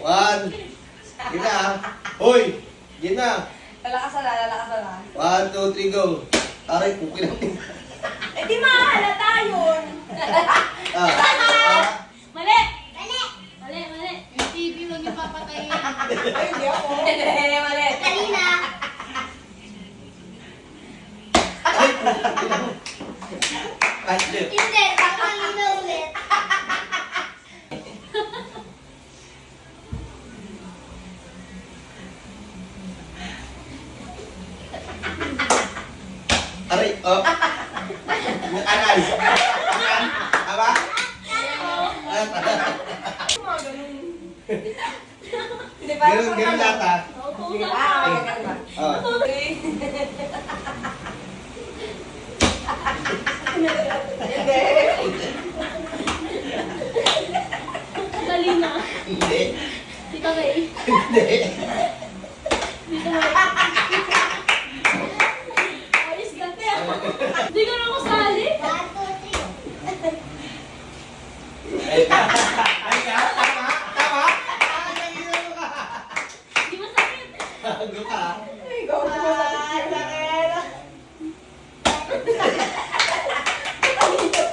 One. Gina. Hoy! Gina. Lalakas na, lalakas na. 1, 2, 3, go. Aray, pukin natin. Eh di mahalata yun. Mali! Mali! Mali, mali. Yung TV lang yung papatayin. Ay, hindi ako. Hindi, mali. Kanina. Ay, pukin natin. Ay, Hindi, pakunin na ulit. aray, oh. Aray. Tama? Hindi pa Ganun, ganun lahat ha. Sige, ganun ba? Oh. Dali na. Hindi. Dito Ray. Hindi. Dito Ray. Ayos gante ako. Hindi ko na ako sali. Ay, tama? Tama? Ay, nangyayari ka. Hindi masakit. Bago ka. Ay, go.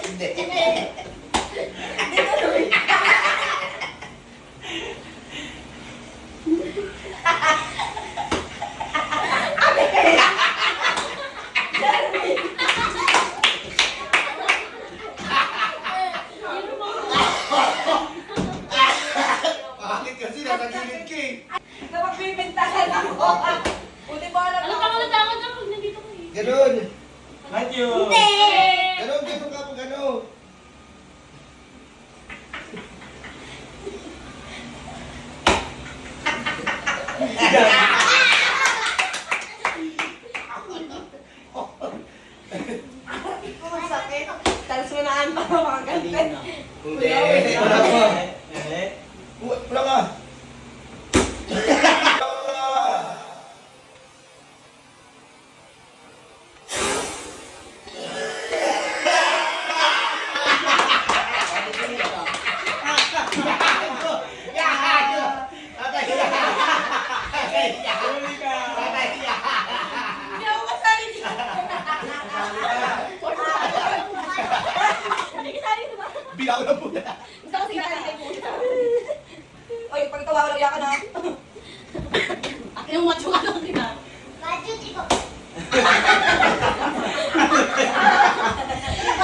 Hindi. Bakit kasi nasa gilid ka eh? Napagbibintahan ako. Buti pa alam Alam ka mo natakot ako pag nandito ko eh. Ganun. Matthew! Hindi! Ganun, ganun ka pag ano. Ang sakit. Tapos manaan pa mga ganyan. Hindi. Wala ka. Eh, Wala ka. huli ka! Hindi ako kasali dito. Hindi ka sali diba? Bilang na po na. Gusto ko sige kay puta. Oy, pag tawa ko ka na. Yung macho ka lang kita.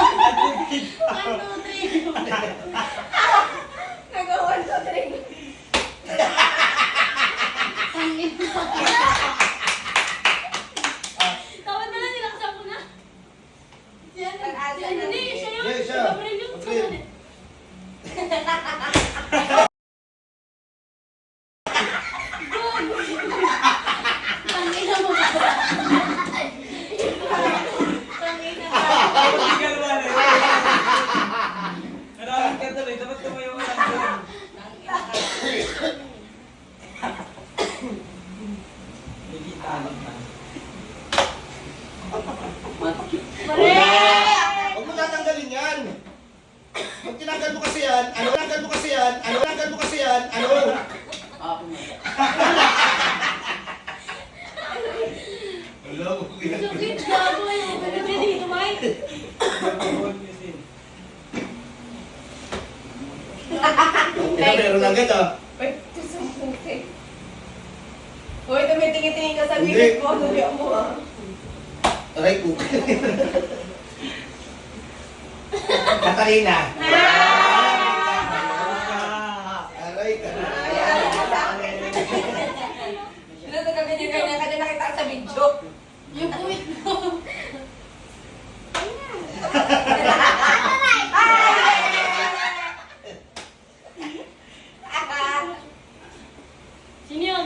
One, two, three. Nagawan sa drink. Pangin. Tawad na lang, nilaksan ko na. Yan. Hindi, siya yun. Yeah, siya. Gabriel yun. Gabriel. Tangina mo ba? Tangina. Hindi ka naman eh! Maraming ka tuloy, dapat tumayo ka lang doon. Nagkitalag na. Mali! Huwag mo tatanggalin yan. Pag tinanggal mo kasi yan, ano? Tinanggal mo kasi yan, ano? Tinanggal mo kasi yan, ano? Wala mo Sakit, gago yun. Pwede dito, Mike. Nagpapawag kasi. Ito meron agad ah. Uy, susumputi. Uy, tumitingin-tingin ka sa Hindi. bibig mo. Sabi mo ah. Aray ko. Katarina. Aray ka. Sino ito ka ganyan-ganyan ka din nakita sa video? Yung puwit mo. Sino yun?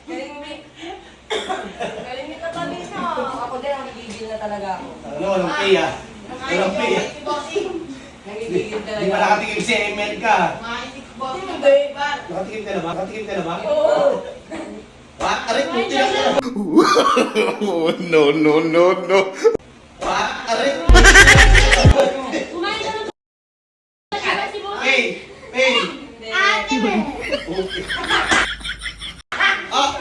Galing mo, galing ni Catalina. Ako din, ang gigil na talaga ako. Ano, walang kaya. Walang pay. Nangigigil Di ba nakatikim si ML ka? Hindi, ba? Nakatikim ka na ba? Nakatikim ka na ba? Oo. What? Aray, puti lang ka. Oh, no, no, no, no. What? Aray. Kumain ka na ba? Si Boss? Pay! Pay! Ate mo. Okay. Ah!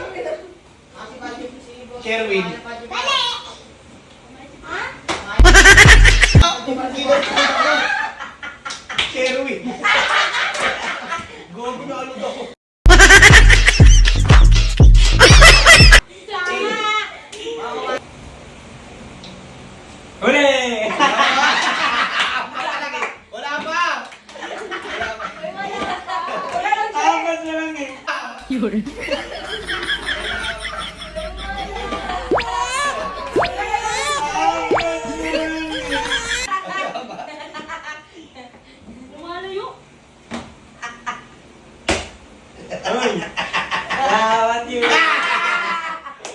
Sherwin. Dali! Ah! Sherwin. Gogo na ano daw. Huli! Wala pa! Apat na lang eh. Lumalayo. Uy! Dapat yun.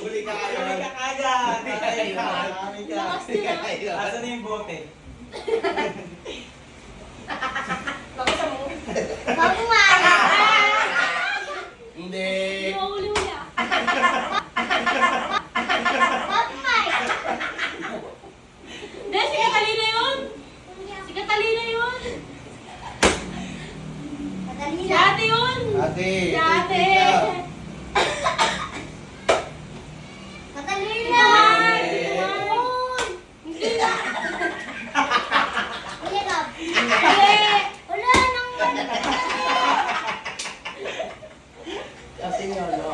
Huli ka kayo. Huli ka kagad. Huli ka. Asan na yung bote? Hindi. Hindi mo huli-huli ah. Hindi, si Catalina yun. Si Catalina yun. Si ate yun. Ate. Si ate. Catalina. Hindi na. Wala nang. Kasi nga, no?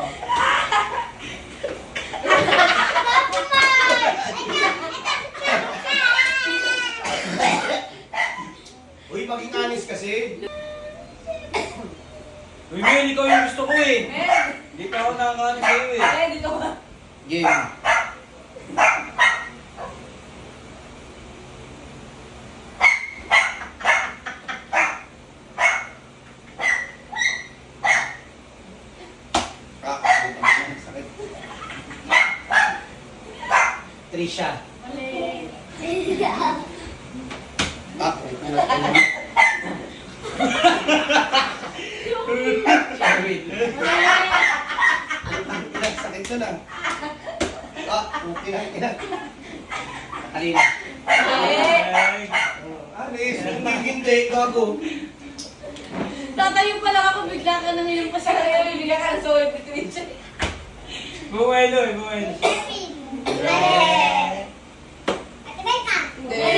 Uy, maging honest kasi. Uy, Mel, ikaw yung gusto ko eh. Hindi pa ako nakakaano sa'yo eh. Eh, dito ka. Game. Sakit. Trisha. Mali. Sherwin. Mali. Sakit ko na. Okay na. Alina. Ay, Alis, hindi, gago. Tatayo pa lang ako, bigla ka nang iyong Kasi pasaya. bibigyan ka ng soy Patricia. Buwelo eh, buwelo. Hindi.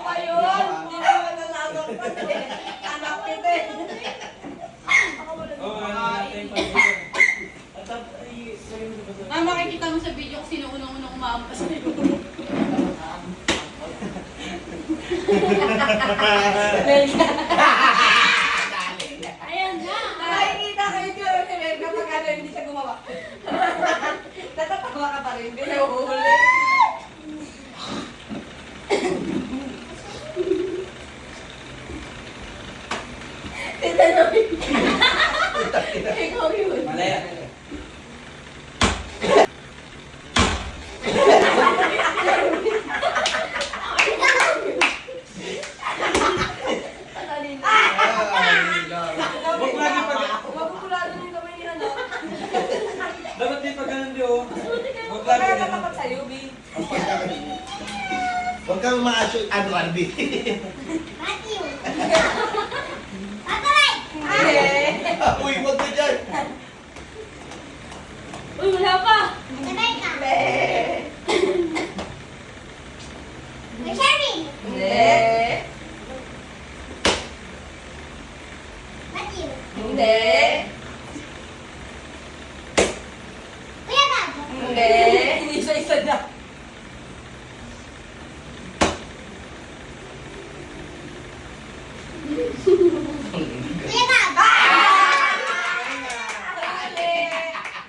Ayun, hindi naman nasasagot pa eh. Anak kita eh. Oo, ano natin yung pag-ibig. At ay, sa'yo mo ba sa... Ah, makikita mo sa video kung sino unang-unang umaampas na yun. Ayan na. Nakikita ko yung tiro ni Mel kapag ano hindi siya gumawa. Natatawa ka pa rin, hindi na uhuli. Titanawin. Ikaw yun. Malaya. Catalina. Huwag lagi pag... Mapupulado na yung kamay ni ano. Dapat din pag ganun di oh. Huwag lagi Kaya ganun. natapat sa'yo, B. Huwag kang ma-assure, ano, Albi. Uy, huwag ka dyan. Uy, wala pa. Hindi. Hindi. Hindi. Isa-isa na.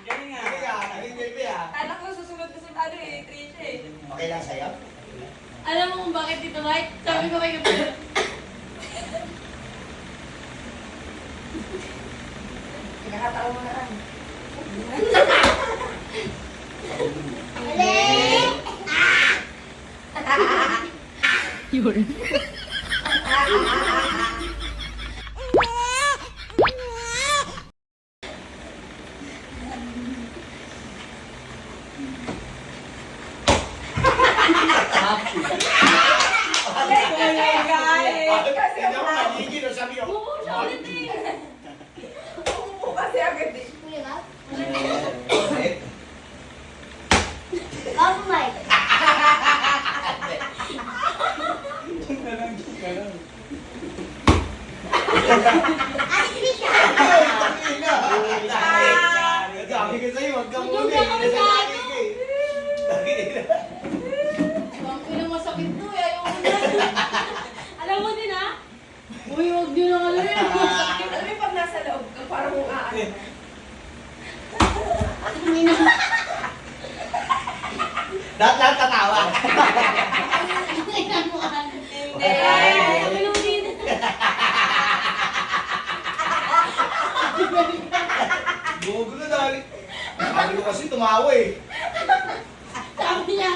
Galing nga. Galing, baby, ah. Kala ko susunod kasi ano eh, Trisha eh. Okay lang sa'yo? Alam mo kung bakit Tito Mike? Sabi ko kay Kapila. Pinakatawa mo na lang. Tignan mo, magiging, no? Sabi ko, Bubo siya ulit eh. Umupo kasi agad eh. Sabi ko sa'yo, huwag ka muna. Huwag ka masyado. Ang ina masakit to eh. Ayoko na. Alam mo din ah. Uy, huwag nyo na ano yan. Alam mo yung pag nasa loob ka, parang mong aano. Lahat tatawa. Hindi. Sabi nung din. Gogo na dali. Sabi ko kasi tumawa eh. Sabi niya.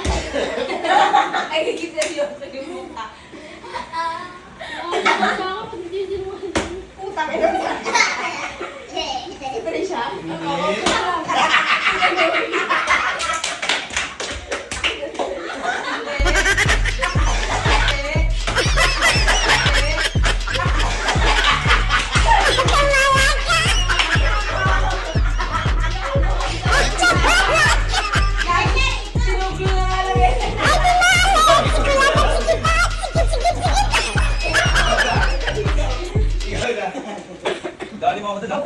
Ay, higit seryoso yung mukha. Baka pag hindi sinuwan. Putang ina mo. Ito rin siya? Sinuglo na nga lang eh. Ikaw na. Dali mo ako dala.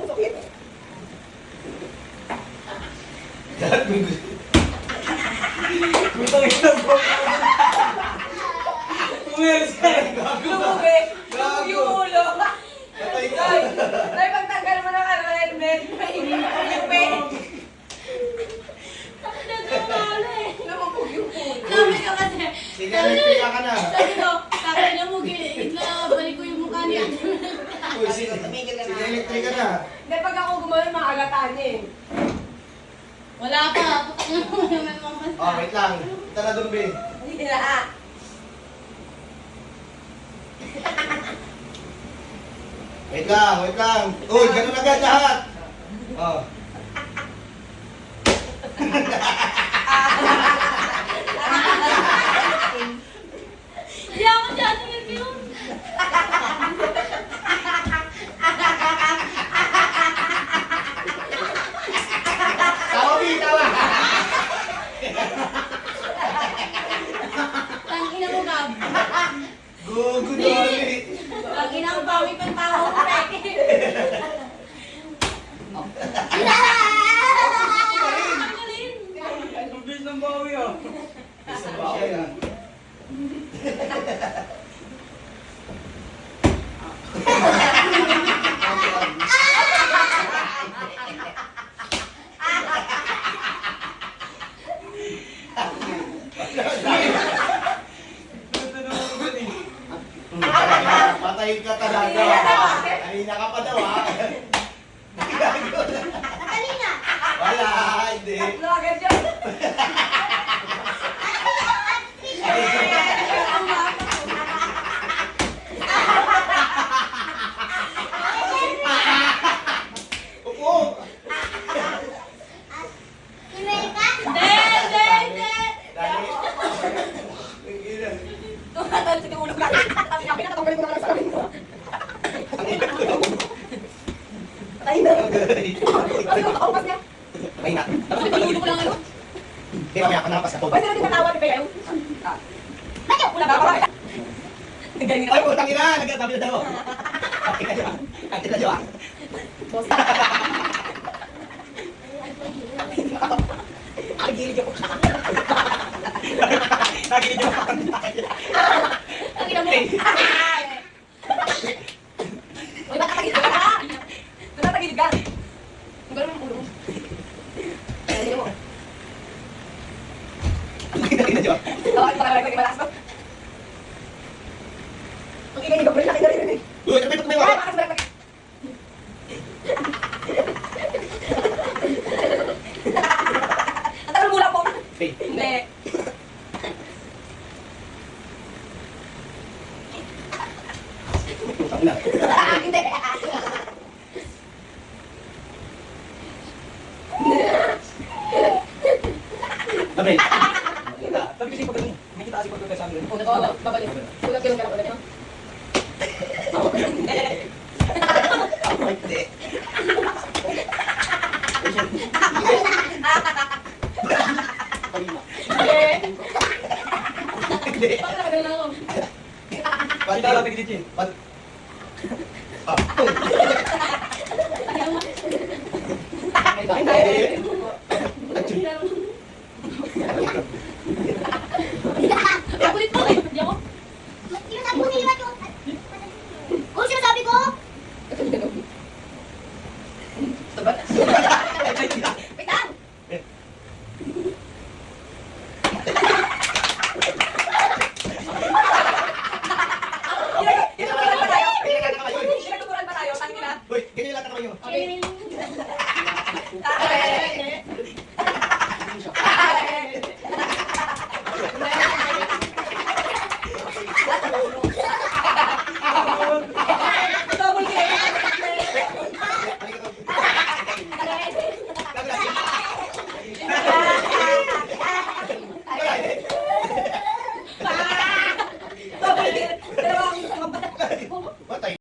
Lahat ng gusto. Putang ina mo. Umiyalis ka. Lumubi. Lumug yung ulo. Patay ka. Ay, pagtanggal mo ng ano, helmet, maingin mo yung pen. Sabi na tumalo eh. Lumubog yung ulo. Sabi ko kasi, Sige, nagpila ka na. sabi ko, sabi niya mo, balik ko yung mukha niya. Uy, sige, electric ka na. Hindi, pag ako gumawa, makagatan niya eh. Wala pa. Putang mo naman mamasa. Oh, wait lang. Punta na doon, Bin. Hindi na. Wait lang, wait lang. Uy, ganun agad lahat. Oh. Hindi ako dyan review. Tawa, Bin, tawa. Tangina mo, Gab. Gogo dali. Tangina ang bawi pang tao mo, Peke. Tanggalin. Ang bilis ng bawi ah. Isang bawi na. Ganda naman ako dun eh. Patay ka talaga. Kanina ka pa daw, ha? Wala, hindi. Tatlo agad yun. Upo. Hindi, hindi. Dali. Ang ina. Tumatalo sa ulo ka. Sabi niya, pinakatanggalin ko naman sa salamin ko. Patay na. Sabi ko, kaupas niya. May na. Sabi ko, ulo ko lang ano. Di ba, may ako napas na to. Pwede na din matawa ni Kaya. Wala ba? Galing Ay, putang ina! Nagkatabi na daw. Okay na siya. Kantin na siya. Nagilid ako. Nagilid ako. Ang ina mo. Uy, ba't nakagilid ka? Ba't nakagilid ka? Ang gano'n yung ulo mo. Ang ina mo. Kantin na siya. Tawakin pa ka lang malakas mo. Ang ingay ni Gabriel, laki na rin. Uy, sabi ko may Ay, wala. bakas balik. Ang tagal mula po. Hey. Hindi. Aray. Sabi kasi pag nakita kasi pag sa amin. Oh, babalik. Kulang ka lang ulit, no? Hindi. Bakit nakagalan ako? Kita lang tigit Chin. Ang kulit mo eh. Hindi ako. Sinasabi ko nila yun. Oh, sinasabi ko. Wait lang. Pinagtuturan ba tayo? Pinagtuturan ba tayo? Tangin na. Uy, ganyan lang na kayo. Okay.